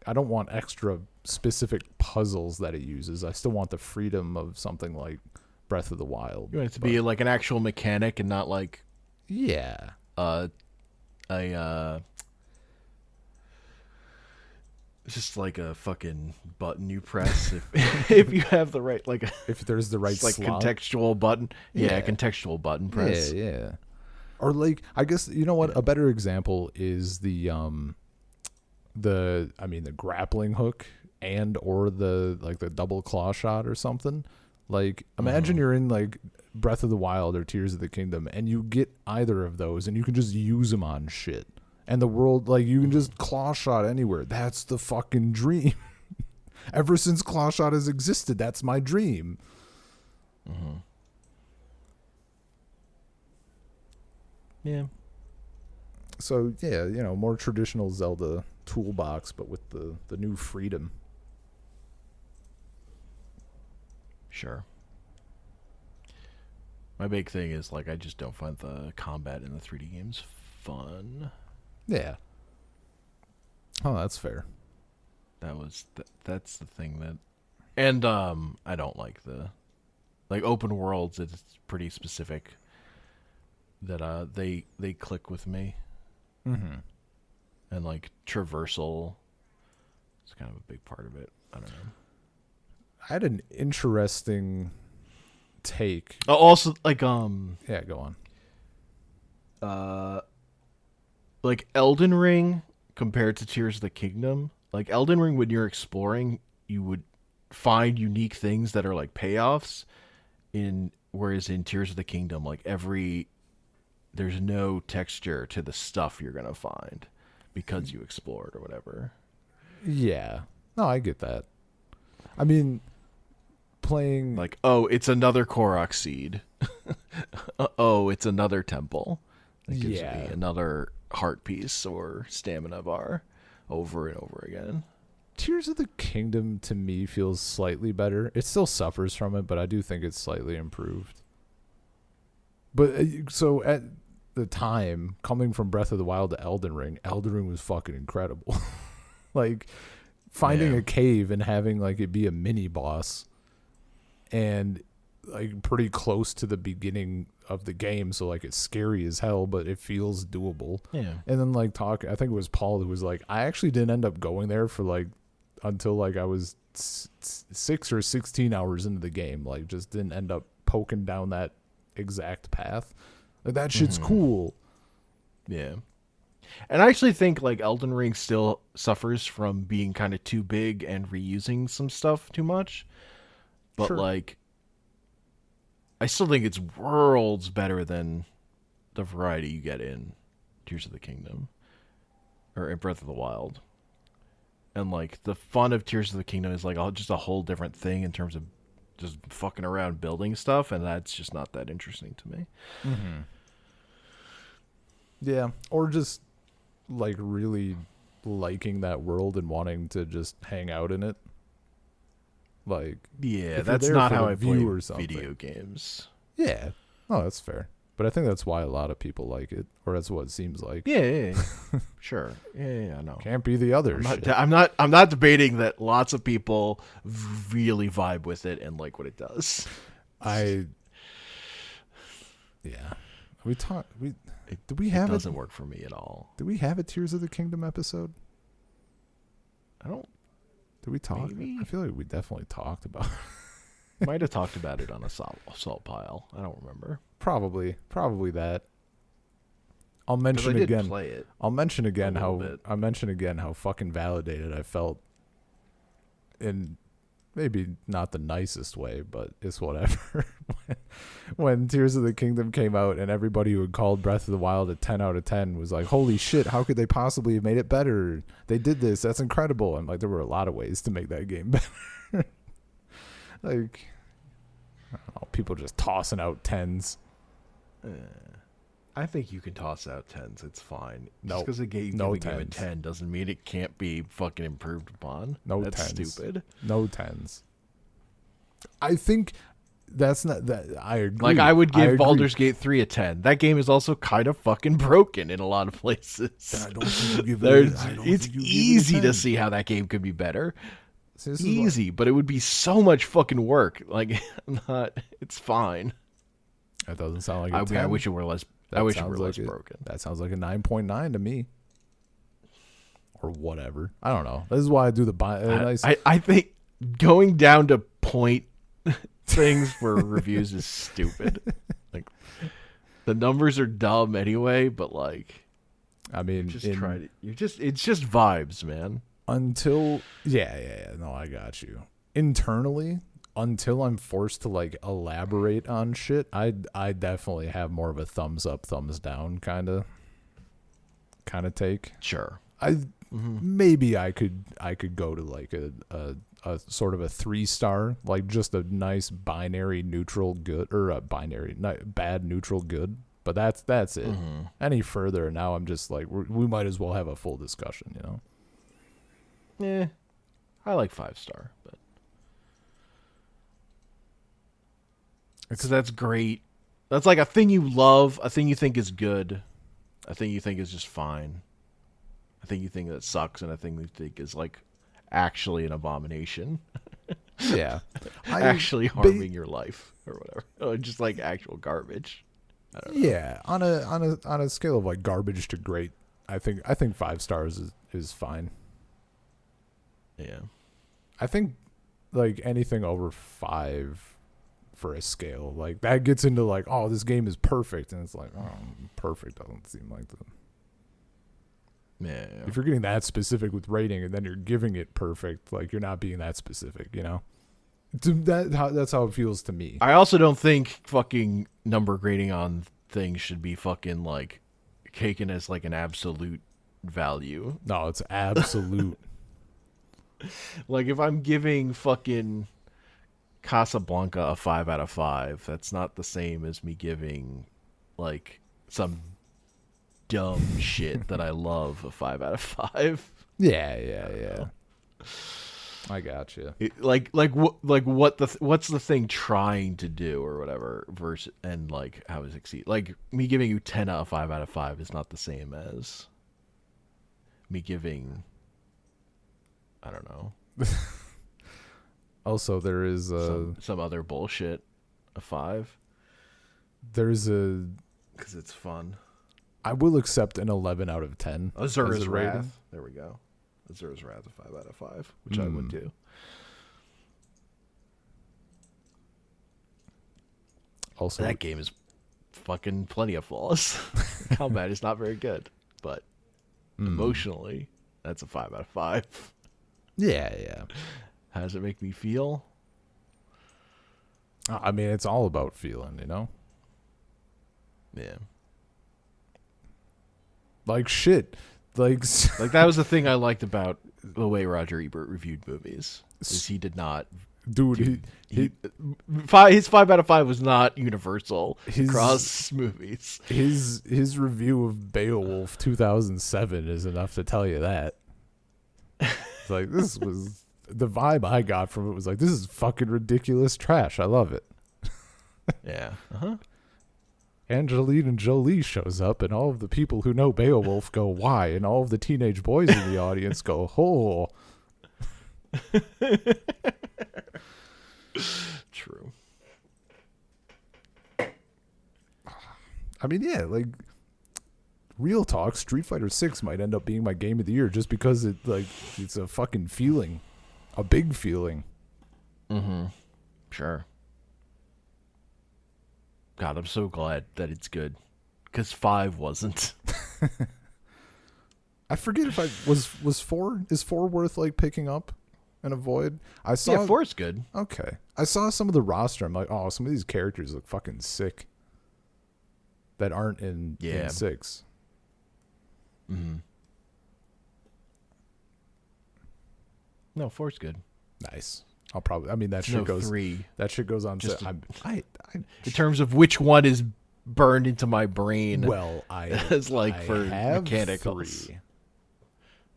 I don't want extra specific puzzles that it uses. I still want the freedom of something like Breath of the Wild. You want it to be like an actual mechanic and not like it's just like a fucking button you press if you have the right, like if there's the right like slot. Contextual button. Yeah, contextual button press. Yeah. Or like, I guess, you know what, a better example is the grappling hook or the double claw shot or something. Like imagine you're in like Breath of the Wild or Tears of the Kingdom and you get either of those and you can just use them on shit. And the world, like, you can just claw shot anywhere. That's the fucking dream. Ever since claw shot has existed, that's my dream. Mm-hmm. Yeah. So, yeah, you know, more traditional Zelda toolbox, but with the new freedom. Sure. My big thing is, like, I just don't find the combat in the 3D games fun. Yeah. Oh, that's fair. That's the thing that, and I don't like the, like, open worlds. It's pretty specific that they click with me. Mm-hmm. And like traversal, it's kind of a big part of it. I don't know. I had an interesting take. Oh, also, like yeah, go on. Like Elden Ring compared to Tears of the Kingdom. Like Elden Ring, when you're exploring, you would find unique things that are like payoffs. Whereas in Tears of the Kingdom, like there's no texture to the stuff you're gonna find because you explored or whatever. Yeah. No, I get that. I mean, playing like, oh, it's another Korok seed. Oh, it's another temple. That gives me another heart piece or stamina bar over and over again. Tears of the Kingdom to me feels slightly better. It still suffers from it, but I do think it's slightly improved. But so at the time, coming from Breath of the Wild to Elden Ring was fucking incredible. Like finding a cave and having like it be a mini boss and like pretty close to the beginning of the game, so like it's scary as hell, but it feels doable. Yeah. And then like I think it was Paul who was like, I actually didn't end up going there for like until like I was 6 or 16 hours into the game. Like, just didn't end up poking down that exact path. Like, that shit's cool. Yeah. And I actually think like Elden Ring still suffers from being kind of too big and reusing some stuff too much. But Sure. like, I still think it's worlds better than the variety you get in Tears of the Kingdom or in Breath of the Wild. And like the fun of Tears of the Kingdom is like just a whole different thing in terms of just fucking around building stuff, and that's just not that interesting to me. Mm-hmm. Yeah, or just like really liking that world and wanting to just hang out in it. Like, Yeah, if that's you're there not for how the I view play or something. video games. Yeah, oh, that's fair. But I think that's why a lot of people like it, or that's what it seems like. Yeah. Sure. Yeah, I know. Can't be the other shit. I'm not debating that lots of people really vibe with it and like what it does. Yeah. Did we have it doesn't work for me at all. Did we have a Tears of the Kingdom episode? I don't. Did we talk? Maybe. I feel like we definitely talked about Might have talked about it on a salt pile. I don't remember. Probably that. I'll mention I did again. play it I'll mention again bit. how fucking validated I felt, in maybe not the nicest way, but it's whatever. when Tears of the Kingdom came out and everybody who had called Breath of the Wild a 10 out of 10 was like, holy shit, how could they possibly have made it better? They did this. That's incredible. And like, there were a lot of ways to make that game better. Like, I don't know, people just tossing out 10s. I think you can toss out 10s. It's fine. No, Just because a game no give a game a 10s. 10 doesn't mean it can't be fucking improved upon. No That's 10s. stupid. No 10s. I think that's not that. I agree. Like, I would give agree. Baldur's Gate 3 a 10. That game is also kind of fucking broken in a lot of places. I don't think you give It's easy to see how that game could be better. See, this is Easy, but it would be so much fucking work. Like, it's fine. That doesn't sound like a 10. I wish it were less. That I wish it sounds were like less broken. That sounds like a 9.9 to me. Or whatever. I don't know. This is why I do the nice. I think going down to point things for reviews is stupid. Like, the numbers are dumb anyway, but like, I mean, just try to. It's just vibes, man. Until yeah. No, I got you. Internally, until I'm forced to like elaborate on shit, I definitely have more of a thumbs up, thumbs down kind of take. Sure. Maybe I could go to like a sort of a 3-star, like just a nice binary neutral good, or a binary bad neutral good. But that's it. Any further, now I'm just like, we might as well have a full discussion, you know. Yeah, I like 5-star, but because that's great. That's like a thing you love, a thing you think is good, a thing you think is just fine, a thing you think that sucks, and a thing you think is like actually an abomination. Yeah, actually harming your life or whatever, or just like actual garbage. I don't know. Yeah, on a scale of like garbage to great, I think 5 stars is fine. Yeah. I think like anything over 5 for a scale, like that gets into like, oh, this game is perfect, and it's like, oh, perfect doesn't seem like the. Yeah. If you're getting that specific with rating and then you're giving it perfect, like you're not being that specific, you know. That's how it feels to me. I also don't think fucking number grading on things should be fucking like taken as like an absolute value. No, it's absolute. Like, if I'm giving fucking Casablanca a 5 out of 5, that's not the same as me giving like some dumb shit that I love a 5 out of 5. Yeah. I got you. What's the thing trying to do or whatever versus, and like how it succeed. Like, me giving you 10 out of 5 out of 5 is not the same as me giving, I don't know. Also, there is some other bullshit a 5. There's a, because it's fun. I will accept an 11 out of 10. Azura's as a rating. Wrath. There we go. Azura's Wrath a 5 out of 5, which I would do. Also, that game is fucking plenty of flaws. Combat is not very good, but emotionally, that's a 5 out of 5. yeah. How does it make me feel? I mean, it's all about feeling, you know? Yeah. Like shit. Like that was the thing I liked about the way Roger Ebert reviewed movies. Is he did not... Dude, his 5 out of 5 was not universal across movies. His review of Beowulf 2007 is enough to tell you that. It's like, this was... The vibe I got from it was like, this is fucking ridiculous trash. I love it. Yeah. Angelina Jolie shows up, and all of the people who know Beowulf go, why? And all of the teenage boys in the audience go, oh. True. I mean, yeah, like, real talk, Street Fighter 6 might end up being my game of the year just because it's a fucking feeling. A big feeling. Mm-hmm. Sure. God, I'm so glad that it's good. Because 5 wasn't. I forget if was 4? Is 4 worth, like, picking up and avoid? I saw... Yeah, 4 is good. Okay. I saw some of the roster. I'm like, oh, some of these characters look fucking sick. That aren't in 6. Mm-hmm. No, 4's good. Nice. I'll probably... I mean, that shit goes... 3. That shit goes on Just to... in terms of which one is burned into my brain. Well, as like for have mechanicals. 3.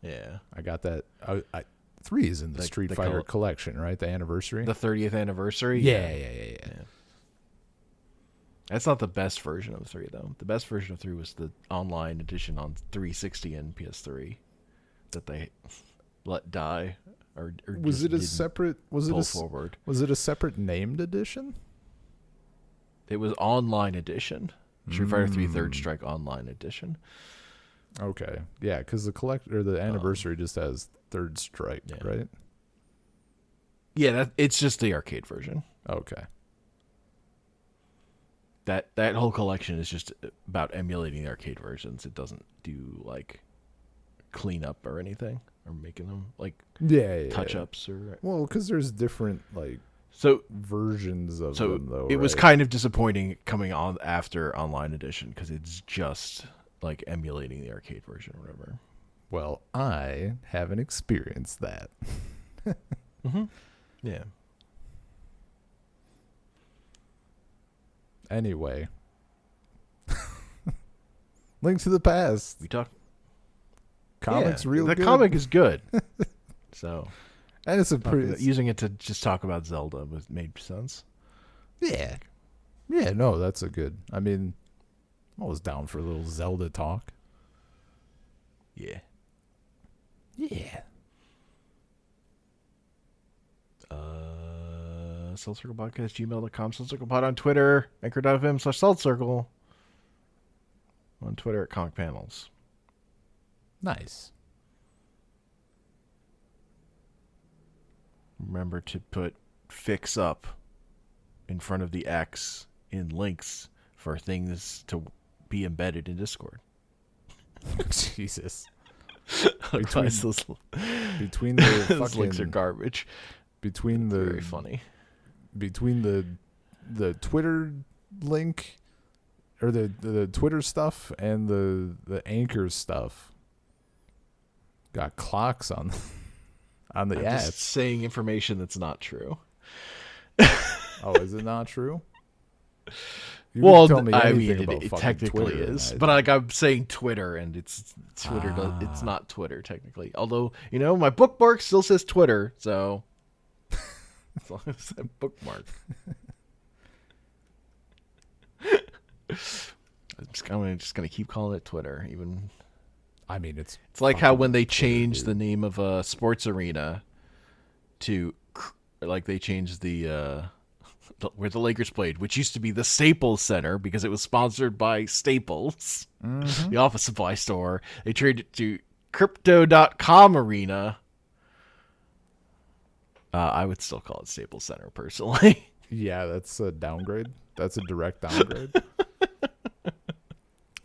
Yeah. I got that. 3 is in the Street Fighter collection, right? The anniversary? The 30th anniversary? Yeah. That's not the best version of 3, though. The best version of 3 was the online edition on 360 and PS3 that they let die. Or was it a separate... forward. Was it a separate named edition? It was online edition. Street Fighter 3 Third Strike online edition. Okay. Yeah, because the anniversary just has Third Strike, right? Yeah, it's just the arcade version. Okay. That whole collection is just about emulating the arcade versions. It doesn't do like cleanup or anything, or making them like touch ups or... Well, because there's different like versions of them, though. It was kind of disappointing coming on after online edition because it's just like emulating the arcade version or whatever. Well, I haven't experienced that. Mm-hmm. Yeah. Anyway, Link to the Past. We talk comics real the good. The comic is good. So, and it's a pretty using it to just talk about Zelda made sense. Yeah. Yeah, no, that's a good. I mean, I'm always down for a little Zelda talk. Yeah. Yeah. Salt Circle Podcast, gmail.com, Salt Circle Pod on Twitter, anchor.fm/Salt Circle. On Twitter at Comic Panels. Nice. Remember to put fix up in front of the X in links for things to be embedded in Discord. Jesus. between the those fucking links are garbage. Between the very funny. Between the Twitter link or the Twitter stuff and the Anchor stuff, got clocks on the I'm ads. just saying information that's not true. Oh, is it not true? You well, tell me I mean, about it technically Twitter, is, but like I'm saying Twitter, and it's Twitter. It's not Twitter technically. Although my bookmark still says Twitter, so as long as that bookmark. I'm just gonna keep calling it Twitter, even. I mean, it's like how when they changed the name of a sports arena to, like, they changed the where the Lakers played, which used to be the Staples Center because it was sponsored by Staples, the office supply store. They changed it to Crypto.com arena. I would still call it Staples Center personally. Yeah, that's a downgrade. That's a direct downgrade.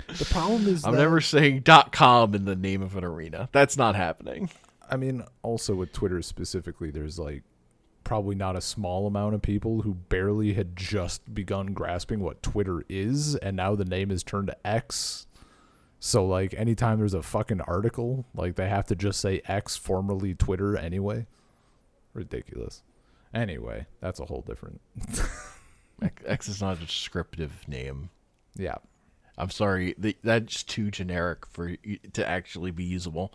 The problem is I'm that, never saying .com in the name of an arena. That's not happening. I mean, also with Twitter specifically, there's like probably not a small amount of people who barely had just begun grasping what Twitter is, and now the name is turned to X. So like anytime there's a fucking article, like they have to just say X, formerly Twitter anyway. Ridiculous. Anyway, that's a whole different. X is not a descriptive name. Yeah. I'm sorry. That's too generic for to actually be usable.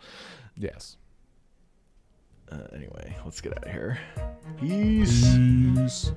Yes. Anyway, let's get out of here. Peace.